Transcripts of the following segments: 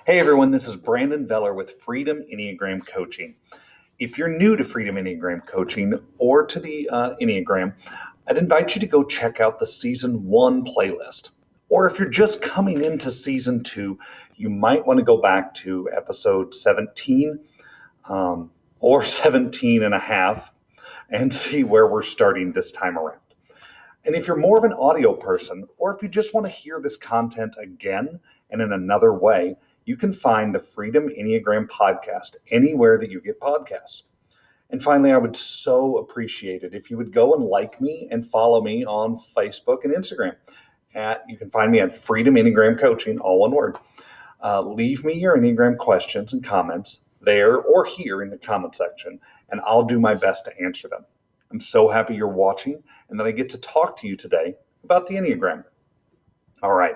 Hey everyone, this is Brandon Veller with Freedom Enneagram Coaching. If you're new to Freedom Enneagram Coaching or to the Enneagram, I'd invite you to go check out the Season 1 playlist. Or if you're just coming into Season 2, you might want to go back to episode 17 or 17 and a half and see where we're starting this time around. And if you're more of an audio person, or if you just want to hear this content again and in another way, you can find the Freedom Enneagram podcast anywhere that you get podcasts. And finally, I would so appreciate it if you would go and like me and follow me on Facebook and Instagram. You can find me at Freedom Enneagram Coaching, all one word. Leave me your Enneagram questions and comments there or here in the comment section, and I'll do my best to answer them. I'm so happy you're watching and that I get to talk to you today about the Enneagram. All right,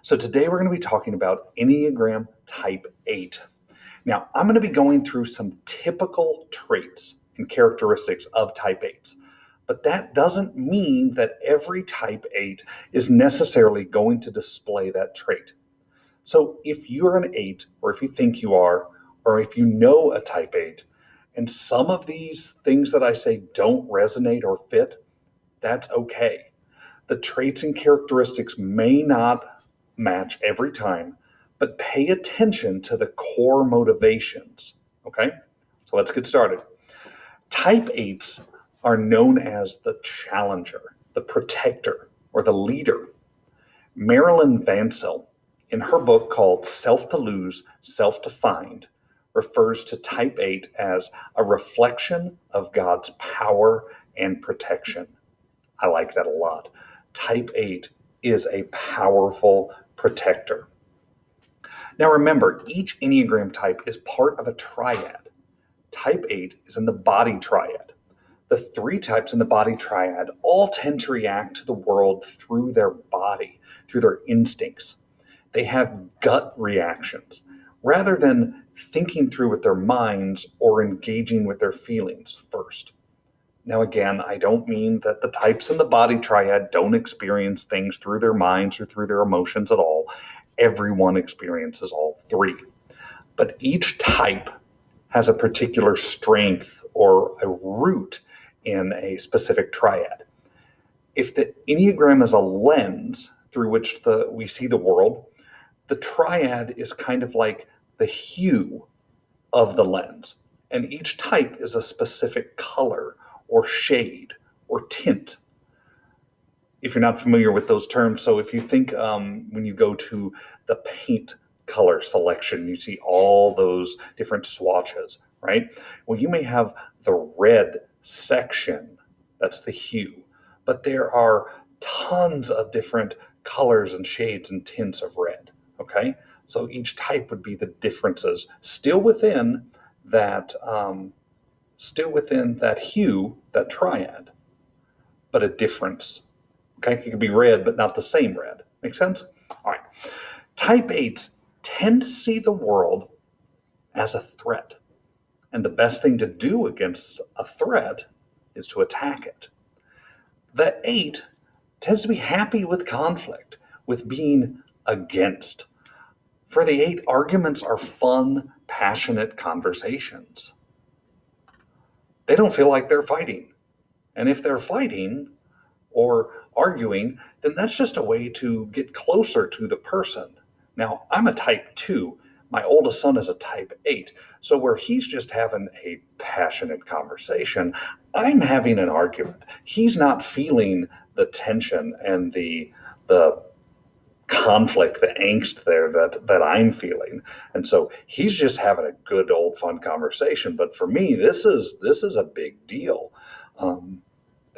so today we're going to be talking about Enneagram Type 8. Now, I'm going to be going through some typical traits and characteristics of Type 8s, but that doesn't mean that every Type 8 is necessarily going to display that trait. So if you're an 8, or if you think you are, or if you know a Type 8, and some of these things that I say don't resonate or fit, that's okay. The traits and characteristics may not match every time, but pay attention to the core motivations, okay? So let's get started. Type 8s are known as the challenger, the protector, or the leader. Marilyn Vancil, in her book called Self to Lose, Self to Find, refers to Type 8 as a reflection of God's power and protection. I like that a lot. Type 8 is a powerful protector. Now remember, each Enneagram type is part of a triad. Type 8 is in the body triad. The 3 types in the body triad all tend to react to the world through their body, through their instincts. They have gut reactions rather than thinking through with their minds or engaging with their feelings first. Now, again, I don't mean that the types in the body triad don't experience things through their minds or through their emotions at all. Everyone experiences all 3. But each type has a particular strength or a root in a specific triad. If the Enneagram is a lens through which we see the world, the triad is kind of like the hue of the lens. And each type is a specific color or shade or tint. If you're not familiar with those terms, so if you think when you go to the paint color selection, you see all those different swatches, right? Well, you may have the red section, that's the hue, but there are tons of different colors and shades and tints of red, okay? So each type would be the differences, still within that hue, that triad, but a difference. Okay, it could be red, but not the same red. Make sense? All right. Type 8s tend to see the world as a threat. And the best thing to do against a threat is to attack it. The 8 tends to be happy with conflict, with being against. For the 8, arguments are fun, passionate conversations. They don't feel like they're fighting. And if they're fighting or arguing, then that's just a way to get closer to the person. Now, I'm a type 2. My oldest son is a type 8. So where he's just having a passionate conversation, I'm having an argument. He's not feeling the tension and the conflict, the angst there that I'm feeling. And so he's just having a good old fun conversation. But for me, this is a big deal.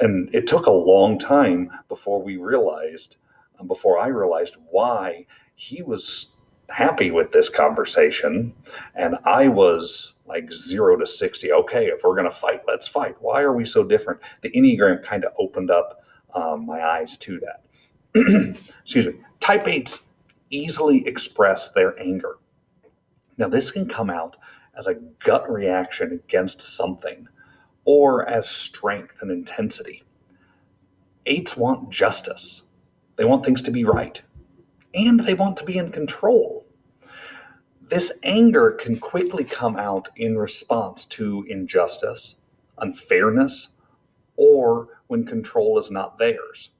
And it took a long time before I realized why he was happy with this conversation. And I was like 0 to 60. Okay, if we're going to fight, let's fight. Why are we so different? The Enneagram kind of opened up my eyes to that. Excuse me. Type 8s easily express their anger. Now, this can come out as a gut reaction against something or as strength and intensity. 8s want justice. They want things to be right. And they want to be in control. This anger can quickly come out in response to injustice, unfairness, or when control is not theirs,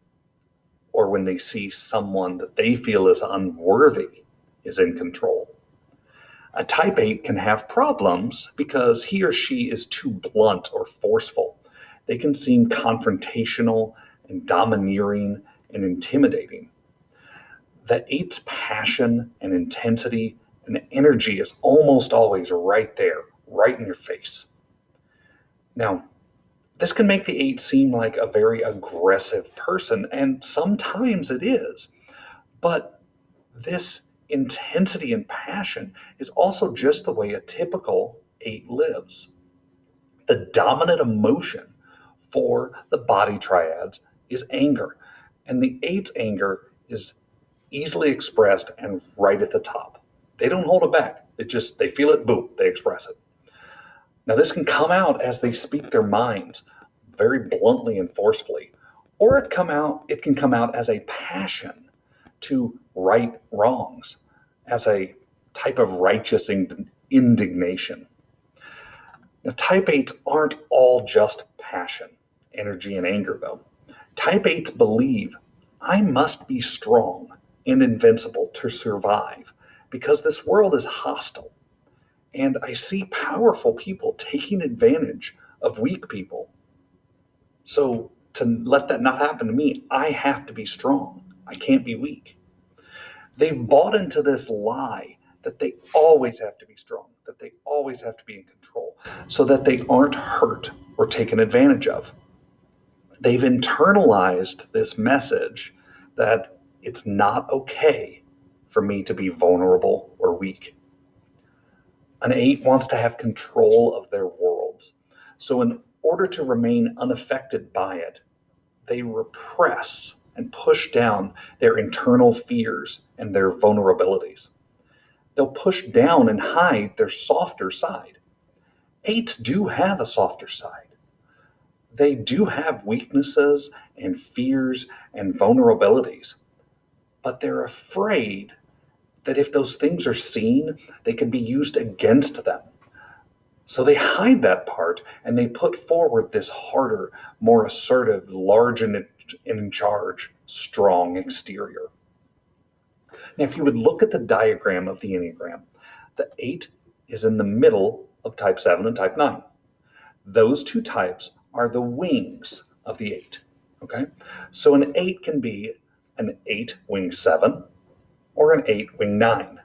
or when they see someone that they feel is unworthy is in control. A type 8 can have problems because he or she is too blunt or forceful. They can seem confrontational and domineering and intimidating. The 8's passion and intensity and energy is almost always right there, right in your face. Now, this can make the 8 seem like a very aggressive person, and sometimes it is. But this intensity and passion is also just the way a typical 8 lives. The dominant emotion for the body triads is anger, and the 8's anger is easily expressed and right at the top. They don't hold it back. They feel it, boom, they express it. Now this can come out as they speak their minds very bluntly and forcefully, or it can come out as a passion to right wrongs, as a type of righteous indignation. Now, type 8s aren't all just passion, energy, and anger, though. Type 8s believe I must be strong and invincible to survive because this world is hostile. And I see powerful people taking advantage of weak people. So, to let that not happen to me, I have to be strong. I can't be weak. They've bought into this lie that they always have to be strong, that they always have to be in control, so that they aren't hurt or taken advantage of. They've internalized this message that it's not okay for me to be vulnerable or weak. An 8 wants to have control of their worlds. So, in order to remain unaffected by it, they repress and push down their internal fears and their vulnerabilities. They'll push down and hide their softer side. 8s do have a softer side. They do have weaknesses and fears and vulnerabilities, but they're afraid that if those things are seen, they can be used against them. So they hide that part and they put forward this harder, more assertive, large and in charge, strong exterior. Now, if you would look at the diagram of the Enneagram, the 8 is in the middle of type 7 and type 9. Those two types are the wings of the 8. Okay? So an 8 can be an 8 wing 7 or an 8 wing 9.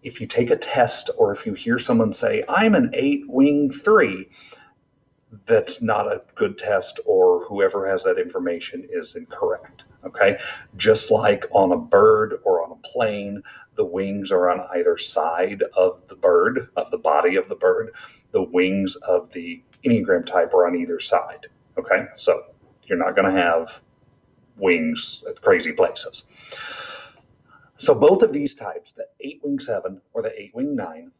If you take a test or if you hear someone say, I'm an 8 wing 3, that's not a good test, or whoever has that information is incorrect. Okay? Just like on a bird or on a plane, the wings are on either side of the bird, of the body of the bird. The wings of the Enneagram type are on either side. Okay? So you're not going to have wings at crazy places. So both of these types, the 8 wing 7 or the 8 wing 9,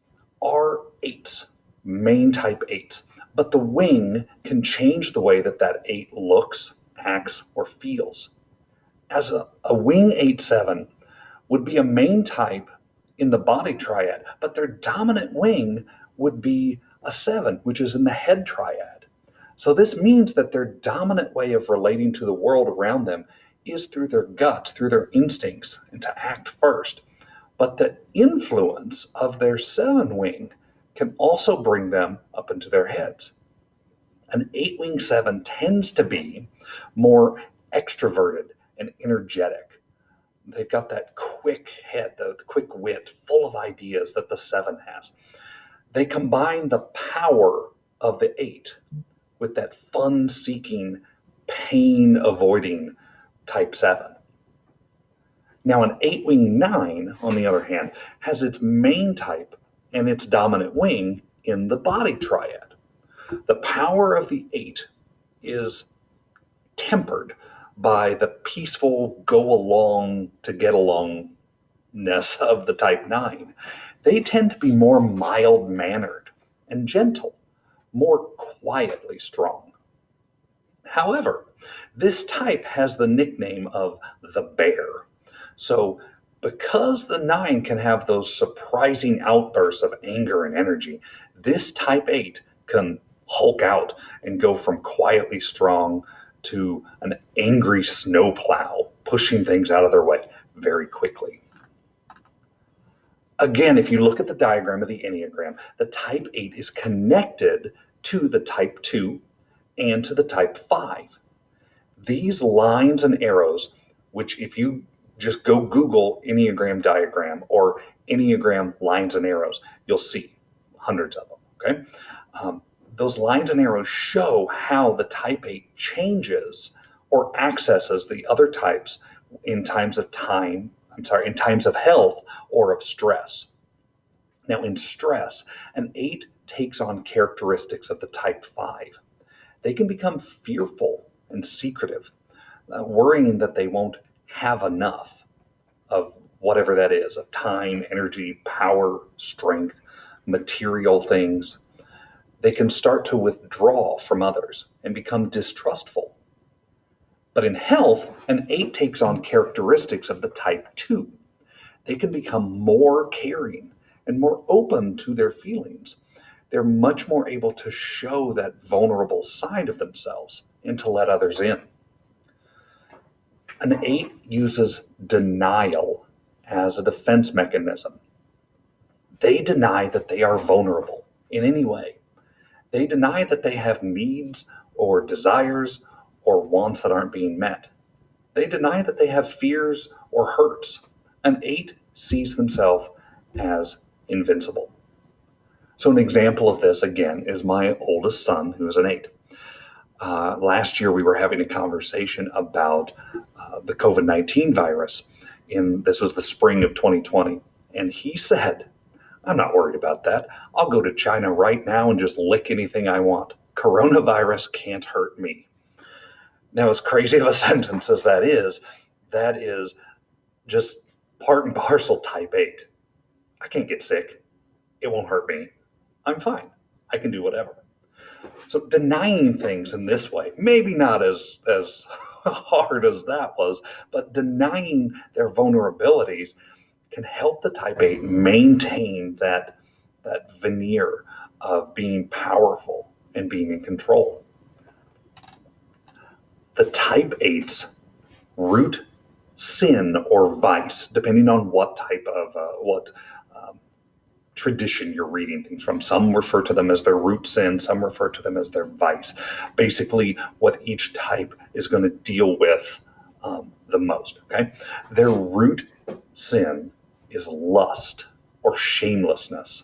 are 8s, main type 8s. But the wing can change the way that that 8 looks, acts, or feels. As a wing 8-7 would be a main type in the body triad, but their dominant wing would be a 7, which is in the head triad. So this means that their dominant way of relating to the world around them is through their gut, through their instincts, and to act first. But the influence of their 7 wing can also bring them up into their heads. An 8 wing 7 tends to be more extroverted and energetic. They've got that quick head, the quick wit, full of ideas that the 7 has. They combine the power of the 8 with that fun-seeking, pain-avoiding type 7. Now, an 8 wing 9, on the other hand, has its main type and its dominant wing in the body triad. The power of the 8 is tempered by the peaceful go along to get alongness of the type 9. They tend to be more mild mannered and gentle, more quietly strong. However, this type has the nickname of the bear. So Because the 9 can have those surprising outbursts of anger and energy, this type 8 can hulk out and go from quietly strong to an angry snowplow, pushing things out of their way very quickly. Again, if you look at the diagram of the Enneagram, the type 8 is connected to the type 2 and to the type 5. These lines and arrows, which if you just go Google Enneagram diagram or Enneagram lines and arrows, you'll see hundreds of them. Okay, those lines and arrows show how the type 8 changes or accesses the other types in times of time. In times of health or of stress. Now, in stress, an 8 takes on characteristics of the type 5. They can become fearful and secretive, worrying that they won't have enough of whatever that is, of time, energy, power, strength, material things. They can start to withdraw from others and become distrustful. But in health, an 8 takes on characteristics of the type 2. They can become more caring and more open to their feelings. They're much more able to show that vulnerable side of themselves and to let others in. An 8 uses denial as a defense mechanism. They deny that they are vulnerable in any way. They deny that they have needs or desires or wants that aren't being met. They deny that they have fears or hurts. An 8 sees themselves as invincible. So an example of this, again, is my oldest son, who is an 8. Last year, we were having a conversation about the COVID-19 virus. This was the spring of 2020. And he said, "I'm not worried about that. I'll go to China right now and just lick anything I want. Coronavirus can't hurt me." Now, as crazy of a sentence as that is just part and parcel type 8. I can't get sick. It won't hurt me. I'm fine. I can do whatever. So denying things in this way, maybe not as hard as that was, but denying their vulnerabilities can help the type 8 maintain that veneer of being powerful and being in control. The type 8's root sin or vice, depending on what type of tradition you're reading things from. Some refer to them as their root sin, some refer to them as their vice. Basically, what each type is going to deal with the most. Okay, their root sin is lust or shamelessness.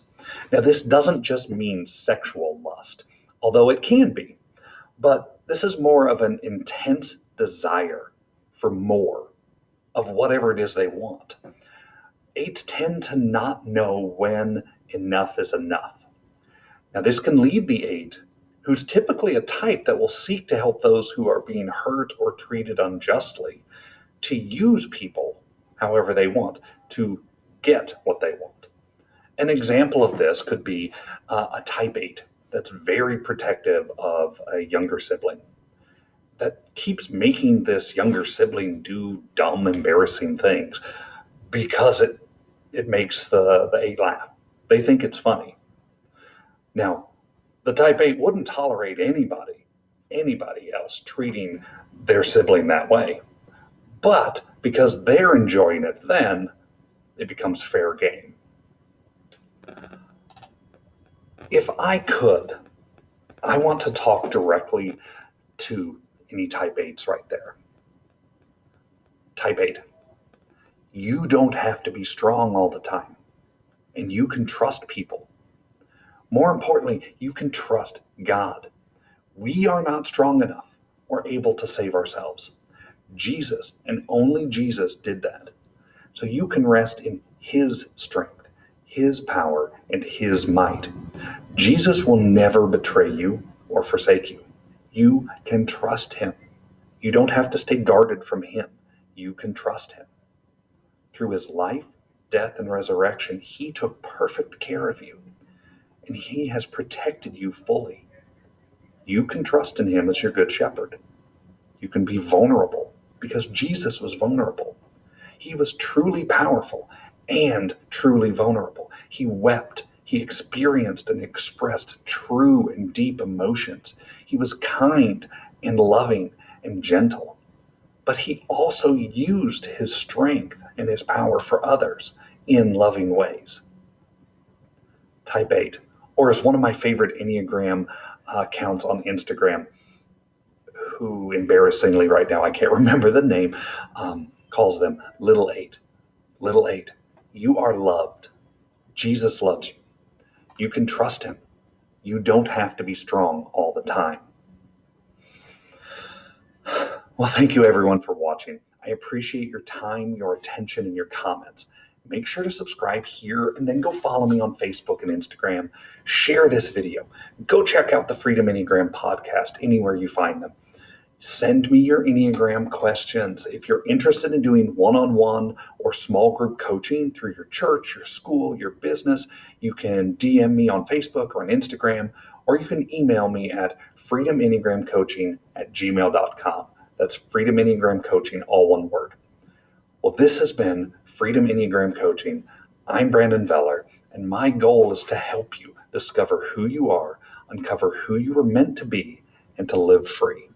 Now, this doesn't just mean sexual lust, although it can be, but this is more of an intense desire for more of whatever it is they want. 8s tend to not know when enough is enough. Now, this can lead the 8, who's typically a type that will seek to help those who are being hurt or treated unjustly, to use people however they want to get what they want. An example of this could be a type 8 that's very protective of a younger sibling, that keeps making this younger sibling do dumb, embarrassing things because it makes the 8 laugh. They think it's funny. Now, the type 8 wouldn't tolerate anybody else treating their sibling that way. But because they're enjoying it, then it becomes fair game. If I could, I want to talk directly to any type 8s right there. Type 8. You don't have to be strong all the time, and you can trust people. More importantly, you can trust God. We are not strong enough or able to save ourselves. Jesus, and only Jesus, did that. So you can rest in His strength, His power, and His might. Jesus will never betray you or forsake you. You can trust Him. You don't have to stay guarded from Him. You can trust Him. Through His life, death, and resurrection, He took perfect care of you, and He has protected you fully. You can trust in Him as your good shepherd. You can be vulnerable because Jesus was vulnerable. He was truly powerful and truly vulnerable. He wept. He experienced and expressed true and deep emotions. He was kind and loving and gentle. But he also used his strength and his power for others in loving ways. Type 8, or as one of my favorite Enneagram accounts on Instagram, who embarrassingly right now I can't remember the name, calls them Little 8. Little 8, you are loved. Jesus loves you. You can trust him. You don't have to be strong all the time. Well, thank you everyone for watching. I appreciate your time, your attention, and your comments. Make sure to subscribe here and then go follow me on Facebook and Instagram. Share this video. Go check out the Freedom Enneagram podcast anywhere you find them. Send me your Enneagram questions. If you're interested in doing one-on-one or small group coaching through your church, your school, your business, you can DM me on Facebook or on Instagram, or you can email me at freedomenneagramcoaching@gmail.com. That's Freedom Enneagram Coaching, all one word. Well, this has been Freedom Enneagram Coaching. I'm Brandon Veller, and my goal is to help you discover who you are, uncover who you were meant to be, and to live free.